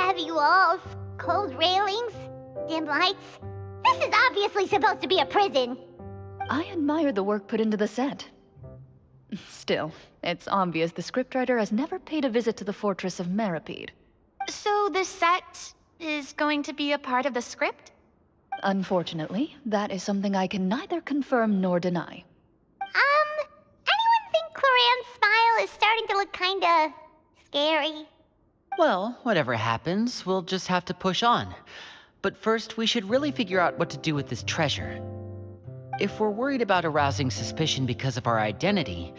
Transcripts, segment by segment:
Heavy walls, cold railings, dim lights. This is obviously supposed to be a prison. I admire the work put into the set. Still, it's obvious the scriptwriter has never paid a visit to the fortress of Meripede. So the set is going to be a part of the script? Unfortunately, that is something I can neither confirm nor deny. Anyone think Clorinde's smile is starting to look kinda scary? Well, whatever happens, we'll just have to push on. But first, we should really figure out what to do with this treasure. If we're worried about arousing suspicion because of our identity,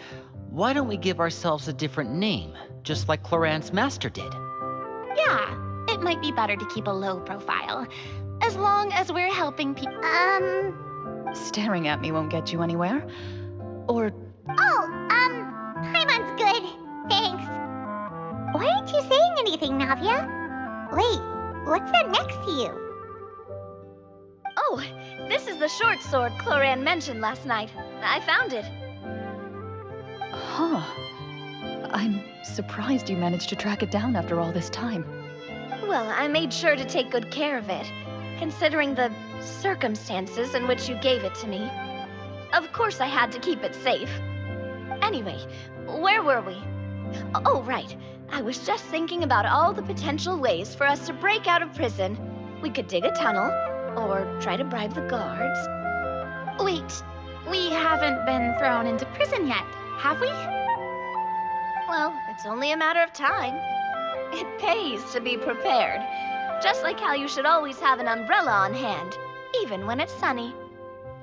why don't we give ourselves a different name, just like Clorinde's master did? Yeah, it might be better to keep a low profile, as long as we're helping people. Staring at me won't get you anywhere. Or... Paimon's good. Thanks. Why aren't you saying anything, Navia? Wait, what's that next to you? Oh, this is the short sword Clorinde mentioned last night. I found it. Huh. I'm surprised you managed to track it down after all this time. Well, I made sure to take good care of it, considering the circumstances in which you gave it to me. Of course I had to keep it safe. Anyway, where were we? Oh, right. I was just thinking about all the potential ways for us to break out of prison. We could dig a tunnel, or try to bribe the guards. Wait, we haven't been thrown into prison yet, have we? Well, it's only a matter of time. It pays to be prepared. Just like how you should always have an umbrella on hand, even when it's sunny.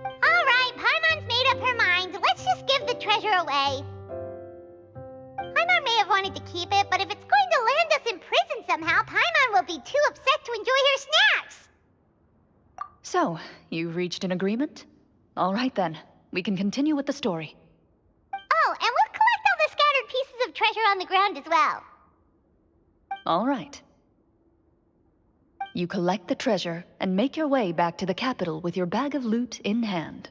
Alright, Paimon's made up her mind. Let's just give the treasure away. Paimon may have wanted to keep it, but if it's going to land us in prison somehow, Paimon will be too upset to enjoy her snacks. So, you've reached an agreement? All right then, we can continue with the story. Oh, and we'll collect all the scattered pieces of treasure on the ground as well. All right. You collect the treasure and make your way back to the capital with your bag of loot in hand.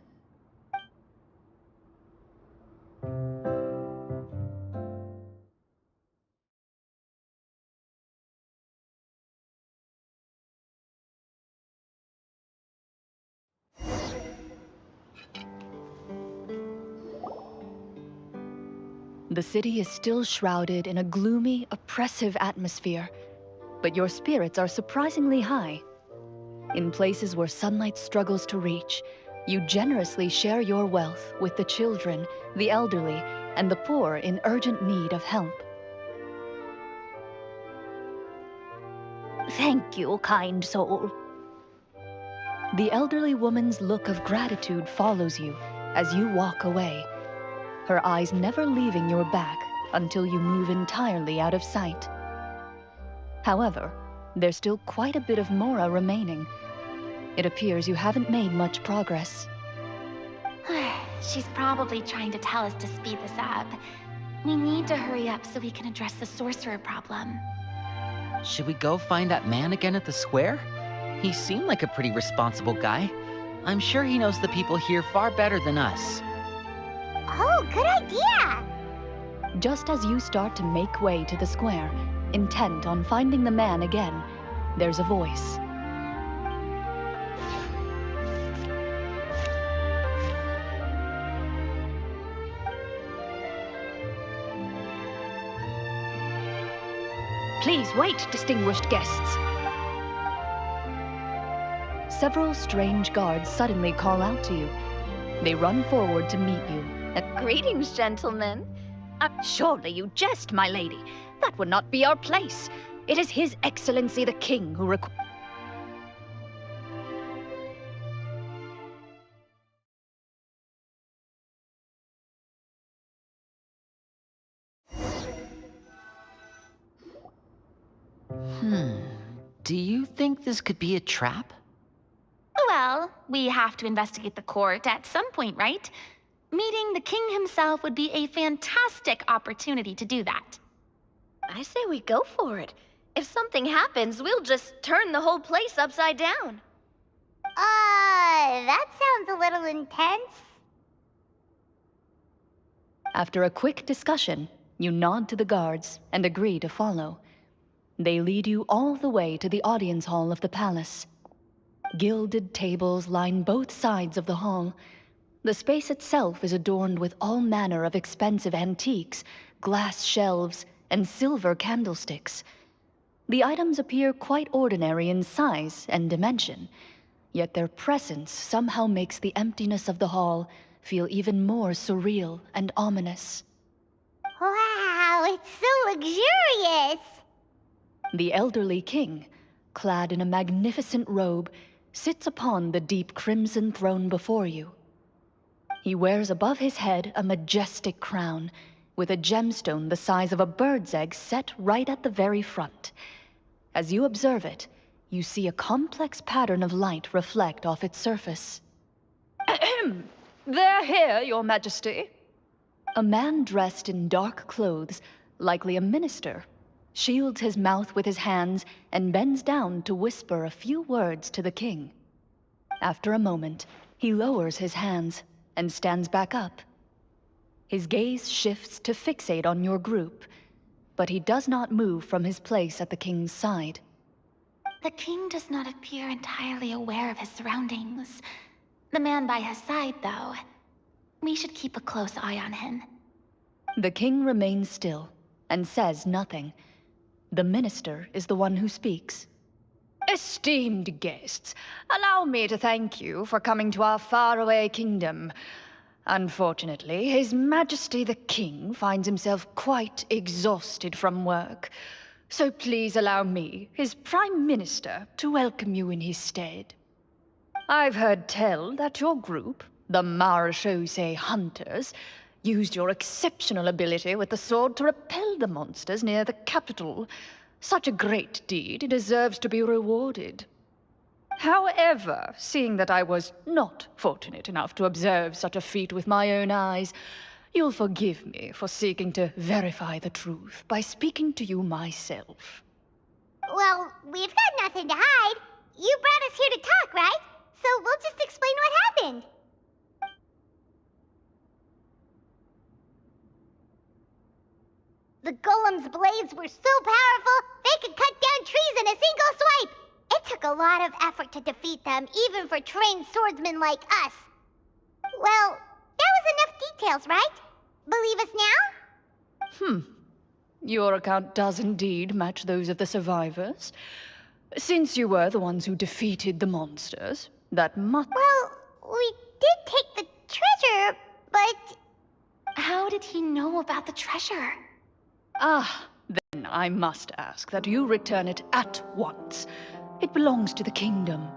The city is still shrouded in a gloomy, oppressive atmosphere, but your spirits are surprisingly high. In places where sunlight struggles to reach, you generously share your wealth with the children, the elderly, and the poor in urgent need of help. Thank you, kind soul. The elderly woman's look of gratitude follows you as you walk away, her eyes never leaving your back until you move entirely out of sight. However, there's still quite a bit of Mora remaining. It appears you haven't made much progress. She's probably trying to tell us to speed this up. We need to hurry up so we can address the sorcerer problem. Should we go find that man again at the square? He seemed like a pretty responsible guy. I'm sure he knows the people here far better than us. Oh, good idea! Just as you start to make way to the square, intent on finding the man again, there's a voice. Please wait, distinguished guests. Several strange guards suddenly call out to you. They run forward to meet you. Greetings, gentlemen. Surely you jest, my lady. That would not be our place. It is His Excellency the King who requires... Do you think this could be a trap? Well, we have to investigate the court at some point, right? Meeting the king himself would be a fantastic opportunity to do that. I say we go for it. If something happens, we'll just turn the whole place upside down. That sounds a little intense. After a quick discussion, you nod to the guards and agree to follow. They lead you all the way to the audience hall of the palace. Gilded tables line both sides of the hall. The space itself is adorned with all manner of expensive antiques, glass shelves, and silver candlesticks. The items appear quite ordinary in size and dimension, yet their presence somehow makes the emptiness of the hall feel even more surreal and ominous. Wow, it's so luxurious! The elderly king, clad in a magnificent robe, sits upon the deep crimson throne before you. He wears above his head a majestic crown, with a gemstone the size of a bird's egg set right at the very front. As you observe it, you see a complex pattern of light reflect off its surface. Ahem. They're here, Your Majesty. A man dressed in dark clothes, likely a minister, shields his mouth with his hands and bends down to whisper a few words to the king. After a moment, he lowers his hands and stands back up. His gaze shifts to fixate on your group, but he does not move from his place at the king's side. The king does not appear entirely aware of his surroundings. The man by his side, though. We should keep a close eye on him. The king remains still and says nothing. The minister is the one who speaks. Esteemed guests, allow me to thank you for coming to our faraway kingdom. Unfortunately, His Majesty the King finds himself quite exhausted from work. So please allow me, his Prime Minister, to welcome you in his stead. I've heard tell that your group, the Marechaussee Hunters, used your exceptional ability with the sword to repel the monsters near the capital. Such a great deed deserves to be rewarded. However, seeing that I was not fortunate enough to observe such a feat with my own eyes, you'll forgive me for seeking to verify the truth by speaking to you myself. Well, we've got nothing to hide. You brought us here to talk, right? So we'll just explain what happened. The golem's blades were so powerful, they could cut down trees in a single swipe. It took a lot of effort to defeat them, even for trained swordsmen like us. Well, that was enough details, right? Believe us now? Your account does indeed match those of the survivors. Since you were the ones who defeated the monsters, that must... Well, we did take the treasure, but... How did he know about the treasure? Then I must ask that you return it at once. It belongs to the kingdom.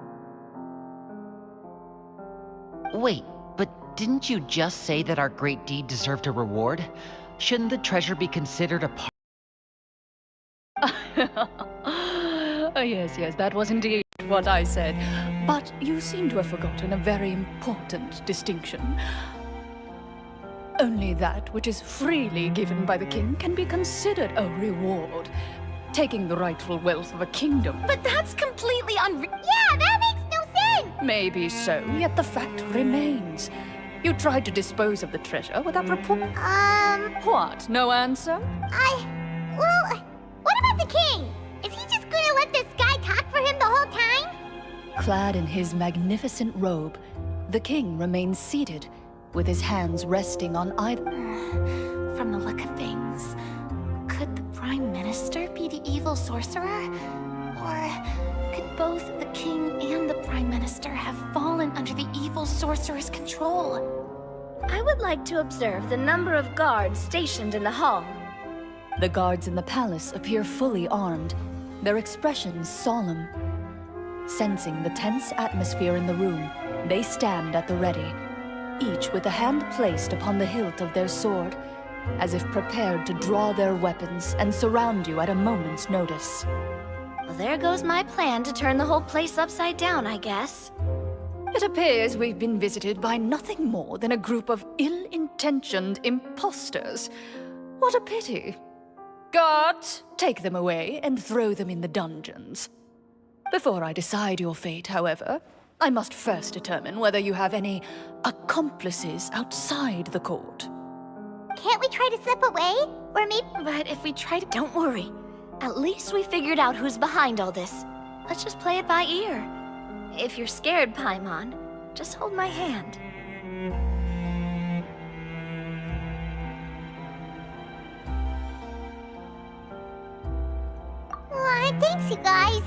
Wait, but didn't you just say that our great deed deserved a reward? Shouldn't the treasure be considered a part? Yes, that was indeed what I said. But you seem to have forgotten a very important distinction. Only that which is freely given by the king can be considered a reward. Taking the rightful wealth of a kingdom. But that's completely Yeah, that makes no sense! Maybe so, yet the fact remains. You tried to dispose of the treasure without report. What? No answer? Well, what about the king? Is he just gonna let this guy talk for him the whole time? Clad in his magnificent robe, the king remains seated, with his hands resting on either... From the look of things, could the Prime Minister be the evil sorcerer? Or could both the king and the Prime Minister have fallen under the evil sorcerer's control? I would like to observe the number of guards stationed in the hall. The guards in the palace appear fully armed, their expressions solemn. Sensing the tense atmosphere in the room, they stand at the ready, each with a hand placed upon the hilt of their sword, as if prepared to draw their weapons and surround you at a moment's notice. Well, there goes my plan to turn the whole place upside down, I guess. It appears we've been visited by nothing more than a group of ill-intentioned imposters. What a pity. Guards, take them away and throw them in the dungeons. Before I decide your fate, however, I must first determine whether you have any accomplices outside the court. Can't we try to slip away? Or maybe... But if we try to... Don't worry. At least we figured out who's behind all this. Let's just play it by ear. If you're scared, Paimon, just hold my hand. Thanks, you guys.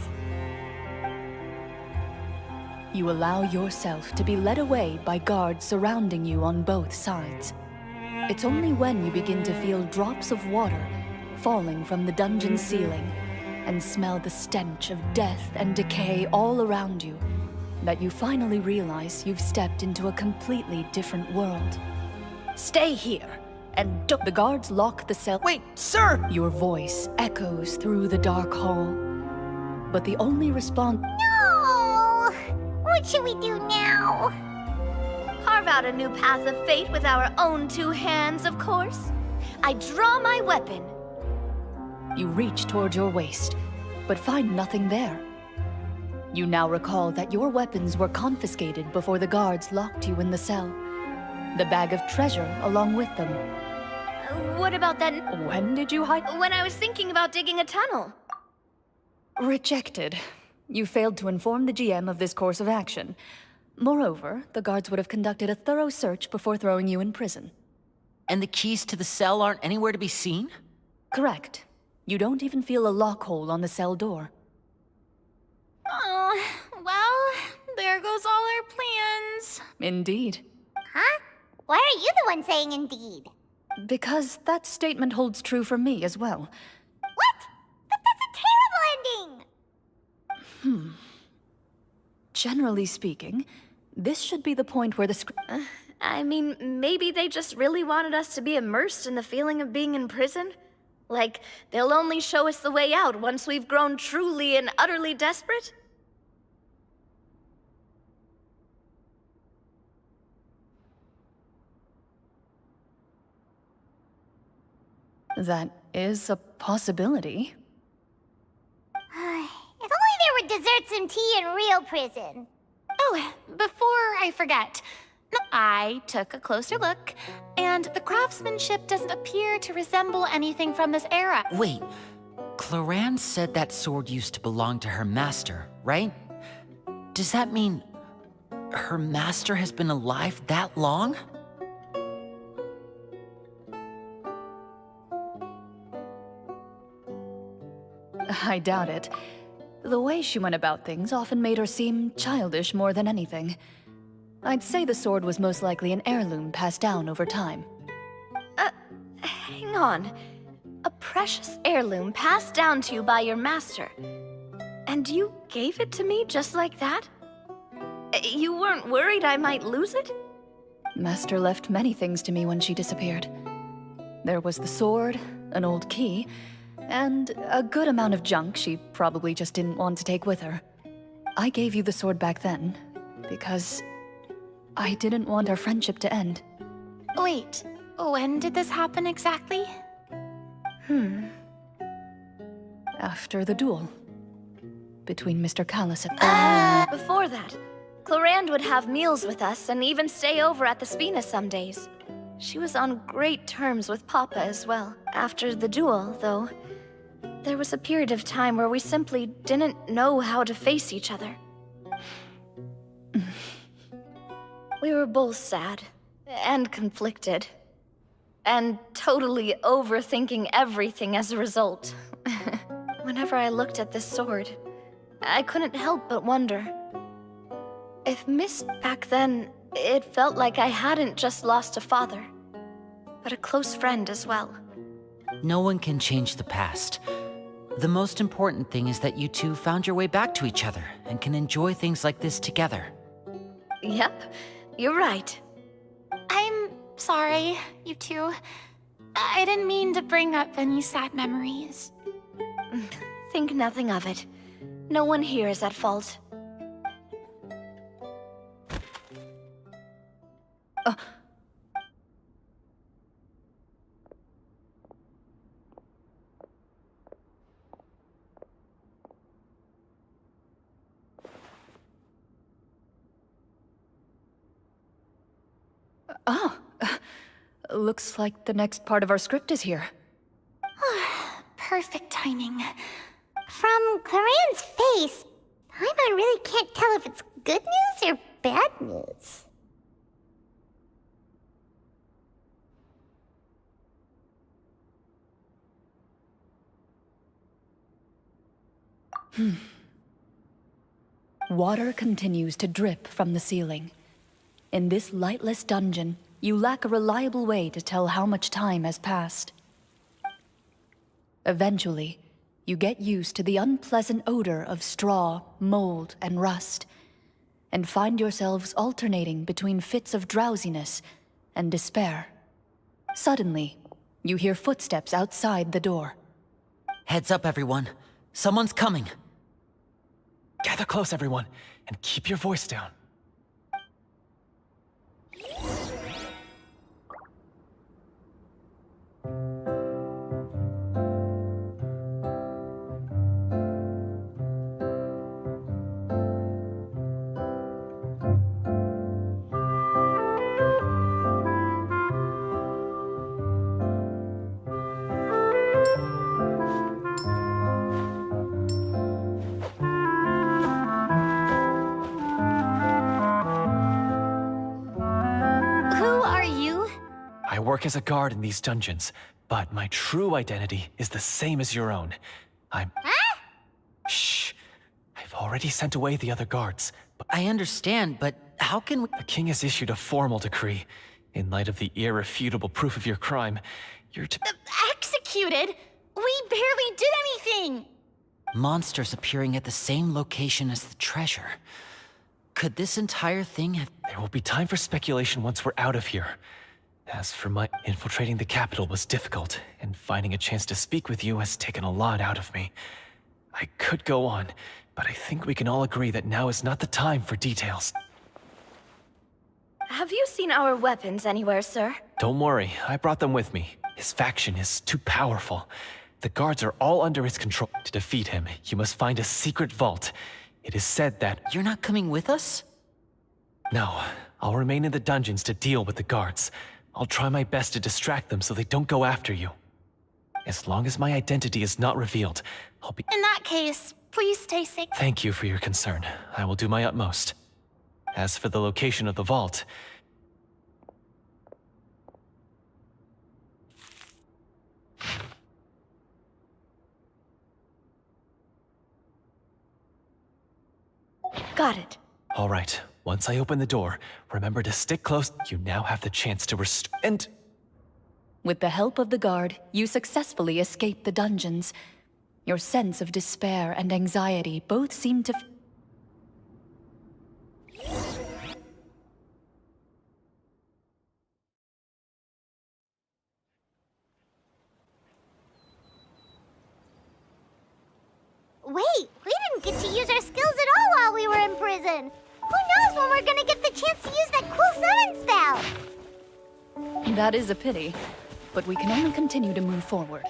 You allow yourself to be led away by guards surrounding you on both sides. It's only when you begin to feel drops of water falling from the dungeon ceiling and smell the stench of death and decay all around you that you finally realize you've stepped into a completely different world. Stay here, and don't— The guards lock the cell— Wait, sir! Your voice echoes through the dark hall, but the only response— No! What should we do now? Carve out a new path of fate with our own two hands, of course. I draw my weapon. You reach toward your waist, but find nothing there. You now recall that your weapons were confiscated before the guards locked you in the cell. The bag of treasure along with them. What about that? When did you hide? When I was thinking about digging a tunnel. Rejected. You failed to inform the GM of this course of action. Moreover, the guards would have conducted a thorough search before throwing you in prison. And the keys to the cell aren't anywhere to be seen? Correct. You don't even feel a lock hole on the cell door. Oh, well, there goes all our plans. Indeed. Huh? Why are you the one saying indeed? Because that statement holds true for me as well. What? But that's a terrible ending! Generally speaking, this should be the point where the script— I mean, maybe they just really wanted us to be immersed in the feeling of being in prison? Like, they'll only show us the way out once we've grown truly and utterly desperate? That is a possibility. If only there were desserts and tea in real prison. Oh, before I forget, I took a closer look, and the craftsmanship doesn't appear to resemble anything from this era. Wait, Clorinde said that sword used to belong to her master, right? Does that mean her master has been alive that long? I doubt it. The way she went about things often made her seem childish more than anything. I'd say the sword was most likely an heirloom passed down over time. Hang on. A precious heirloom passed down to you by your master. And you gave it to me just like that? You weren't worried I might lose it? Master left many things to me when she disappeared. There was the sword, an old key, and a good amount of junk she probably just didn't want to take with her. I gave you the sword back then, because I didn't want our friendship to end. Wait, when did this happen exactly? After the duel. Between Mr. Callis and— Before that, Clorinde would have meals with us and even stay over at the Spina some days. She was on great terms with Papa as well. After the duel, though, there was a period of time where we simply didn't know how to face each other. We were both sad and conflicted, and totally overthinking everything as a result. Whenever I looked at this sword, I couldn't help but wonder. If missed back then, it felt like I hadn't just lost a father, but a close friend as well. No one can change the past. The most important thing is that you two found your way back to each other and can enjoy things like this together. Yep, you're right. I'm sorry, you two. I didn't mean to bring up any sad memories. Think nothing of it. No one here is at fault. Looks like the next part of our script is here. perfect timing. From Clorinde's face, Paimon really can't tell if it's good news or bad news. Water continues to drip from the ceiling. In this lightless dungeon, you lack a reliable way to tell how much time has passed. Eventually, you get used to the unpleasant odor of straw, mold, and rust, and find yourselves alternating between fits of drowsiness and despair. Suddenly, you hear footsteps outside the door. Heads up, everyone. Someone's coming. Gather close, everyone, and keep your voice down. Who are you? I work as a guard in these dungeons, but my true identity is the same as your own. I'm... Huh? Shh. I've already sent away the other guards, but I understand, but how can we... the king has issued a formal decree. In light of the irrefutable proof of your crime, you're to... Executed? We barely did anything! Monsters appearing at the same location as the treasure. Could this entire thing have... There will be time for speculation once we're out of here. As for my... infiltrating the capital was difficult, and finding a chance to speak with you has taken a lot out of me. I could go on, but I think we can all agree that now is not the time for details. Have you seen our weapons anywhere, sir? Don't worry, I brought them with me. His faction is too powerful. The guards are all under his control. To defeat him, you must find a secret vault. It is said that... You're not coming with us? No, I'll remain in the dungeons to deal with the guards. I'll try my best to distract them so they don't go after you. As long as my identity is not revealed, I'll be... In that case, please stay safe. Thank you for your concern. I will do my utmost. As for the location of the vault... Got it. All right, once I open the door, remember to stick close. You now have the chance to and... With the help of the guard, you successfully escape the dungeons. Your sense of despair and anxiety both seem to... Wait, we didn't get to use our skills at all while we were in prison. Who knows when we're gonna get the chance to use that cool summon spell? That is a pity, but we can only continue to move forward.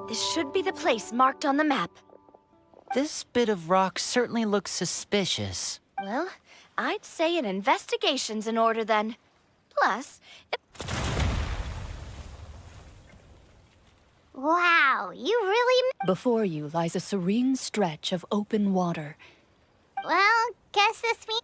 This should be the place marked on the map. This bit of rock certainly looks suspicious. Well, I'd say an investigation's in order then. Plus, Wow, you really... Before you lies a serene stretch of open water. Well, guess this means...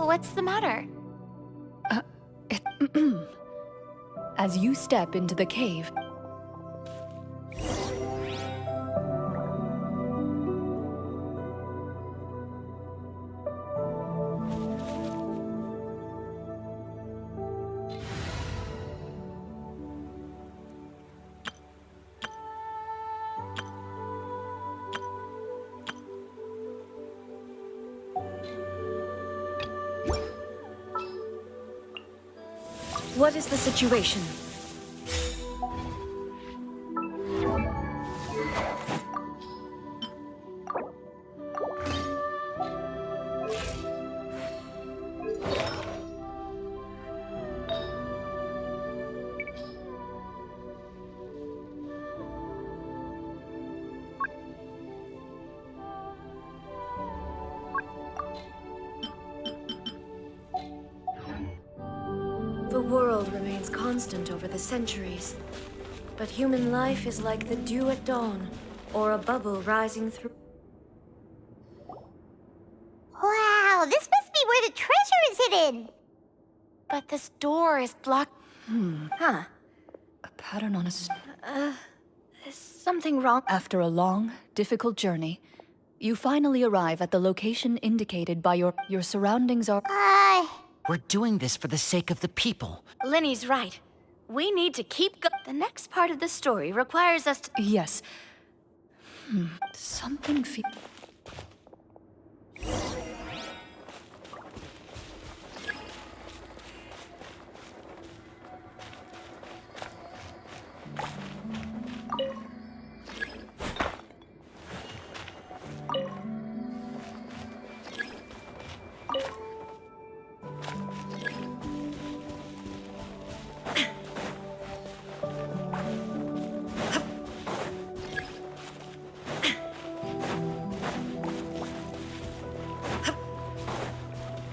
What's the matter? As you step into the cave, what is the situation? The world remains constant over the centuries, but human life is like the dew at dawn, or a bubble rising through. Wow, this must be where the treasure is hidden. But this door is blocked. Huh. A pattern on a Is something wrong? After a long, difficult journey, you finally arrive at the location indicated by your surroundings are... We're doing this for the sake of the people. Linny's right. We need to keep The next part of the story requires us to... Yes. Something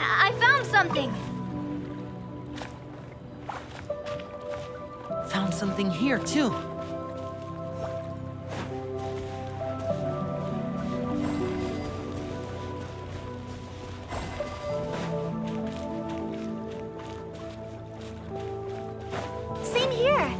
I found something! Found something here, too. Same here!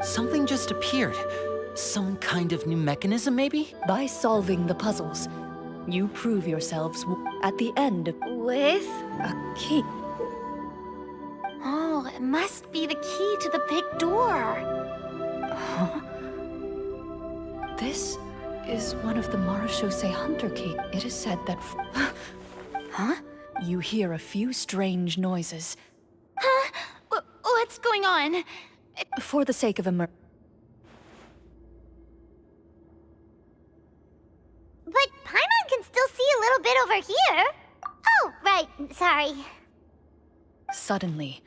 Something just appeared. Some kind of new mechanism, maybe? By solving the puzzles, you prove yourselves at the end of With? a key. Oh, it must be the key to the big door. This is one of the Marechaussee Hunter key. It is said that... Huh? You hear a few strange noises. Huh? What's going on? For the sake of But Paimon can still see a little bit over here. Oh, right. Sorry. Suddenly,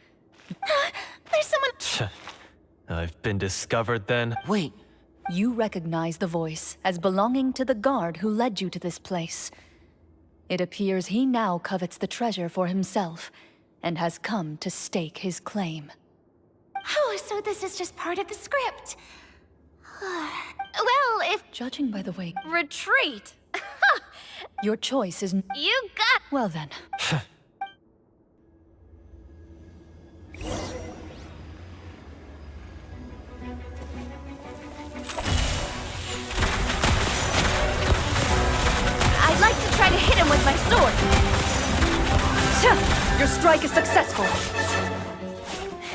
There's someone... I've been discovered then. Wait, you recognize the voice as belonging to the guard who led you to this place. It appears he now covets the treasure for himself, and has come to stake his claim. Oh, so this is just part of the script. Well, if... Judging by the way, Retreat! your choice is... You got... Well then. I'd like to try to hit him with my sword. Your strike is successful.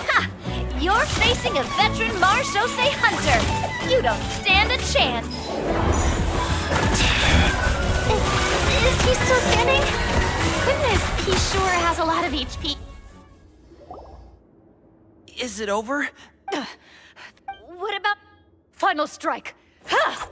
Ha! You're facing a veteran Marechaussee Hunter. You don't stand a chance. Is he still standing? Goodness, he sure has a lot of HP. is it over? What about... Final strike. Ha!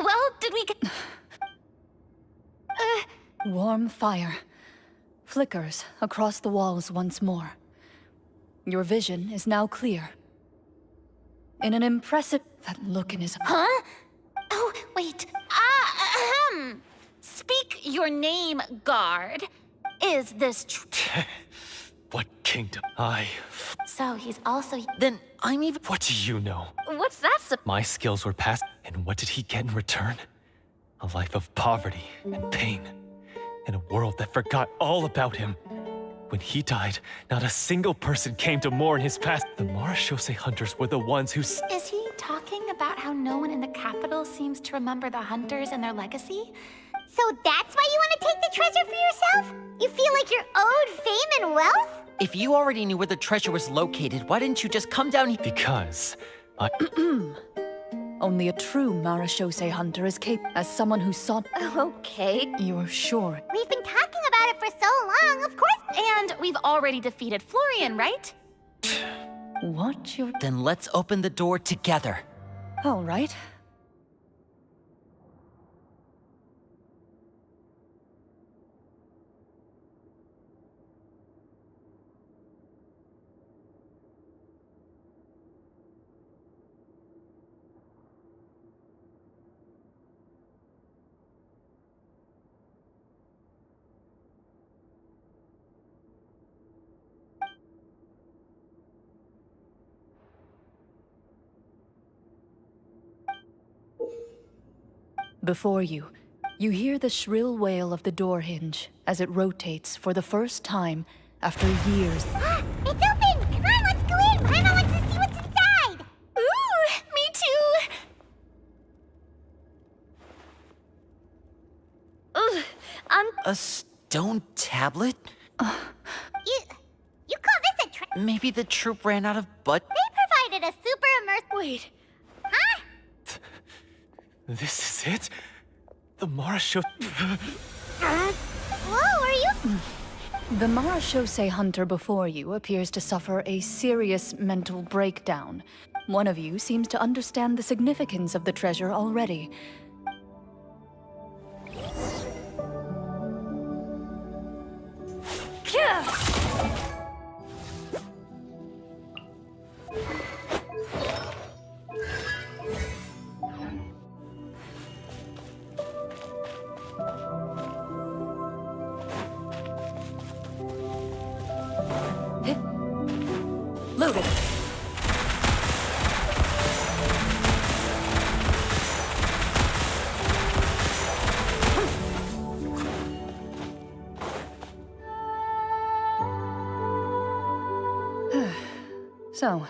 Well, did we get... Warm fire flickers across the walls once more. Your vision is now clear. In an impressive... That look in his... Huh? Oh, wait. Speak your name, guard. Is this true? What kingdom? So he's also... Then I'm even... What do you know? What's that? My skills were passed, and what did he get in return? A life of poverty and pain, in a world that forgot all about him. When he died, not a single person came to mourn his past. The Marechaussee Hunters were the ones who... Is he talking about how no one in the capital seems to remember the hunters and their legacy? So that's why you want to take the treasure for yourself? You feel like you're owed fame and wealth? If you already knew where the treasure was located, why didn't you just come down here? Because I... Only a true Marechaussee Hunter is capable. As someone who sought... Okay. You're sure... We've been talking about it for so long, of course. And we've already defeated Florian, right? What you're... Then let's open the door together. All right. Before you, you hear the shrill wail of the door hinge as it rotates for the first time after years. It's open! Come on, let's go in! Paimon wants to see what's inside! Ooh, me too! Ugh, A stone tablet? You call this a treasure? Maybe the troop ran out of butt. They provided a super immersive... wait. Huh? This is it? The Marechaussee... Whoa, are you... The Marechaussee Hunter before you appears to suffer a serious mental breakdown. One of you seems to understand the significance of the treasure already. Loaded. So,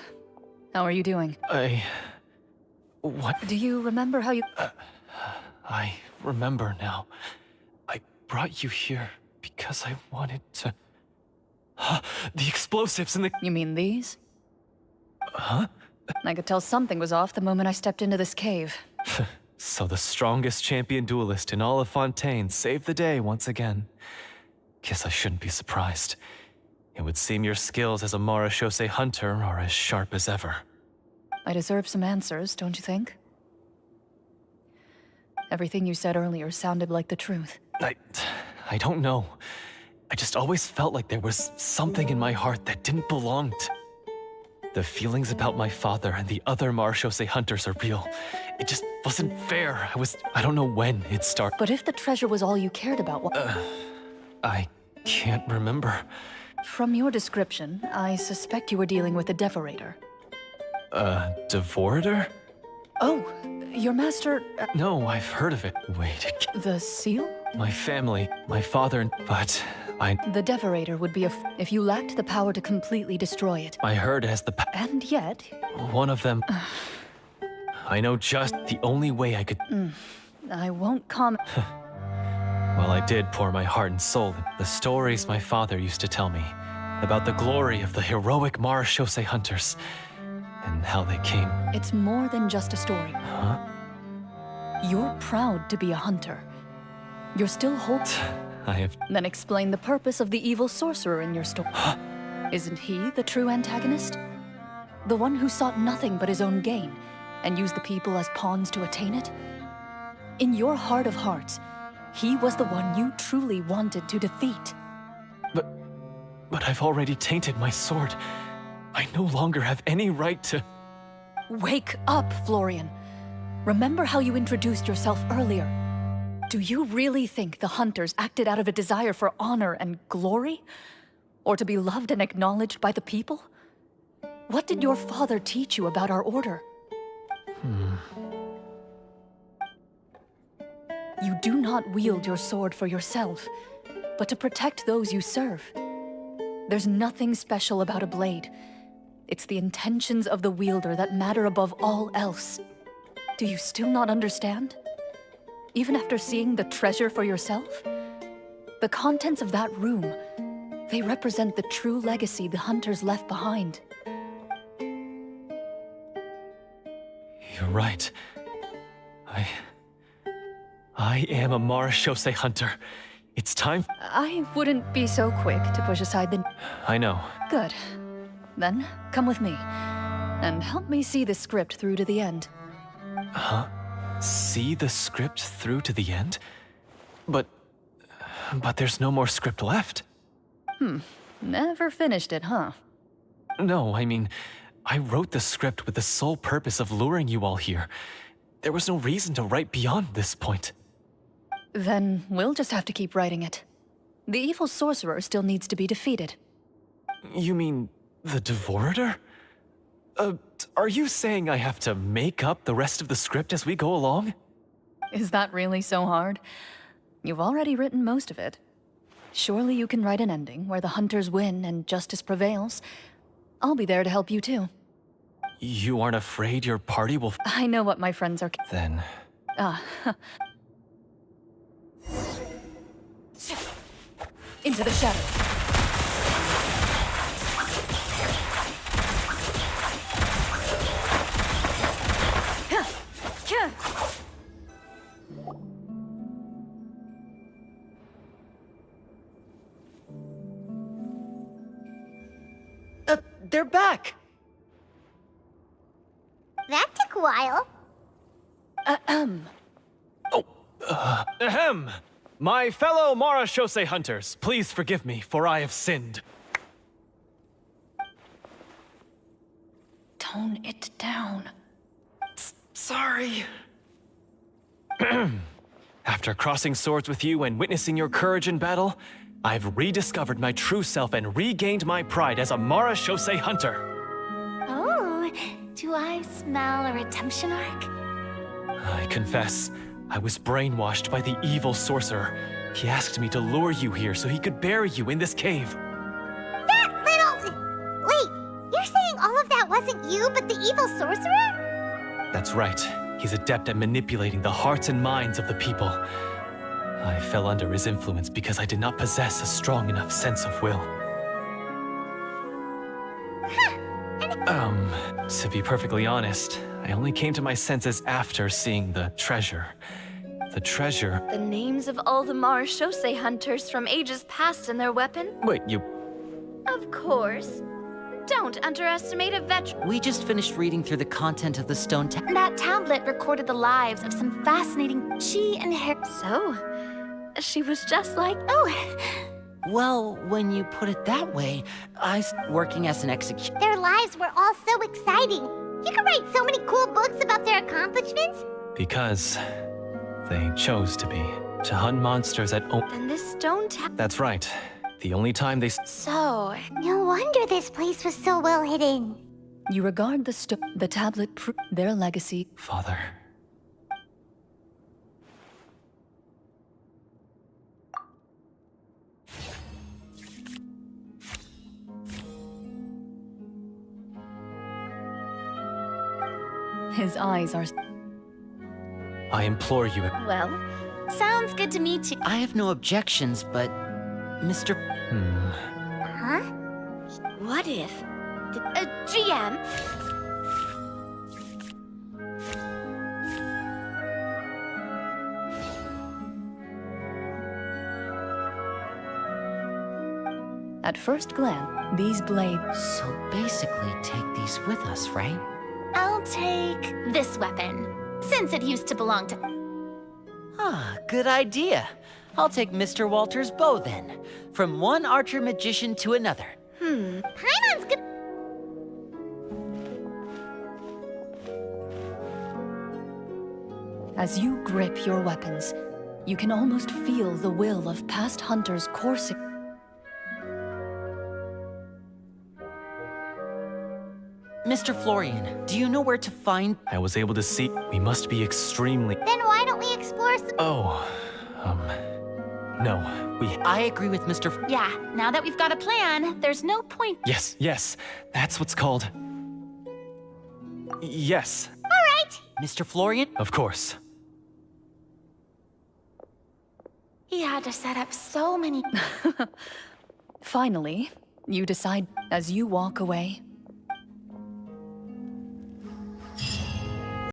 how are you doing? What? Do you remember how you... I remember now. I brought you here because I wanted to... The explosives in the... You mean these? Huh? I could tell something was off the moment I stepped into this cave. So the strongest champion duelist in all of Fontaine saved the day once again. Guess I shouldn't be surprised. It would seem your skills as a Marechaussee hunter are as sharp as ever. I deserve some answers, don't you think? Everything you said earlier sounded like the truth. I don't know. I just always felt like there was something in my heart that didn't belong to... The feelings about my father and the other Marechaussee hunters are real. It just wasn't fair. I don't know when it started. But if the treasure was all you cared about, what... I can't remember. From your description, I suspect you were dealing with a Devorator. Devorator? Oh, your master... No, I've heard of it. Wait, The seal? my family, my father, but The Devorator would be if you lacked the power to completely destroy it. I heard as the And yet... one of them... I know just the only way I could... I won't comment... Well, I did pour my heart and soul in the stories my father used to tell me about the glory of the heroic Marechaussee hunters and how they came. It's more than just a story. Huh? You're proud to be a hunter. You're still I have... Then explain the purpose of the evil sorcerer in your story. Isn't he the true antagonist? The one who sought nothing but his own gain and used the people as pawns to attain it? In your heart of hearts, he was the one you truly wanted to defeat. But I've already tainted my sword. I no longer have any right to... Wake up, Florian. Remember how you introduced yourself earlier. Do you really think the hunters acted out of a desire for honor and glory? Or to be loved and acknowledged by the people? What did your father teach you about our order? You do not wield your sword for yourself, but to protect those you serve. There's nothing special about a blade. It's the intentions of the wielder that matter above all else. Do you still not understand? Even after seeing the treasure for yourself? The contents of that room, they represent the true legacy the hunters left behind. You're right. I am a Marechaussee hunter. It's time... I wouldn't be so quick to push aside the... I know. Good. Then, come with me. And help me see the script through to the end. Huh? See the script through to the end? But there's no more script left. Never finished it, huh? No, I mean, I wrote the script with the sole purpose of luring you all here. There was no reason to write beyond this point. Then we'll just have to keep writing it. The evil sorcerer still needs to be defeated. You mean the Devorator? Are you saying I have to make up the rest of the script as we go along? Is that really so hard? You've already written most of it. Surely you can write an ending where the hunters win and justice prevails. I'll be there to help you too. You aren't afraid your party will... I know what my friends are... Then... Into the shadows. They're back! That took a while. Ahem! My fellow Marechaussee hunters, please forgive me, for I have sinned. Tone it down. Sorry. After crossing swords with you and witnessing your courage in battle, I've rediscovered my true self and regained my pride as a Marechaussee hunter. Oh, do I smell a redemption arc? I confess, I was brainwashed by the evil sorcerer. He asked me to lure you here so he could bury you in this cave. That little... Wait, you're saying all of that wasn't you, but the evil sorcerer? That's right. He's adept at manipulating the hearts and minds of the people. I fell under his influence because I did not possess a strong enough sense of will. To be perfectly honest, I only came to my senses after seeing the treasure. The treasure... The names of all the Marechaussee hunters from ages past and their weapon? Wait, you... Of course. Don't underestimate a veteran. We just finished reading through the content of the stone tablet. That tablet recorded the lives of some fascinating... She and her... So, she was just like... Oh, Well, when you put it that way, working as an executioner. Their lives were all so exciting. You could write so many cool books about their accomplishments. Because... they chose to be. To hunt monsters at... Then this stone tablet... That's right. The only time they... so... No wonder this place was so well hidden. You regard the tablet their legacy. Father... His eyes are... I implore you... Well, sounds good to me too. I have no objections, but... Mr. Huh? What if... GM? At first glance, these blades... So basically, take these with us, right? I'll take this weapon, since it used to belong to... Ah, good idea. I'll take Mr. Walter's bow then. From one archer magician to another. Paimon's good. As you grip your weapons, you can almost feel the will of past hunters coursing. Mr. Florian, do you know where to find... I was able to see... We must be extremely... Then why don't we explore some... Oh... No, we... I agree with Mr. Yeah, now that we've got a plan, there's no point... Yes, that's what's called... Yes, All right. Mr. Florian? of course. He had to set up so many... Finally, you decide as you walk away,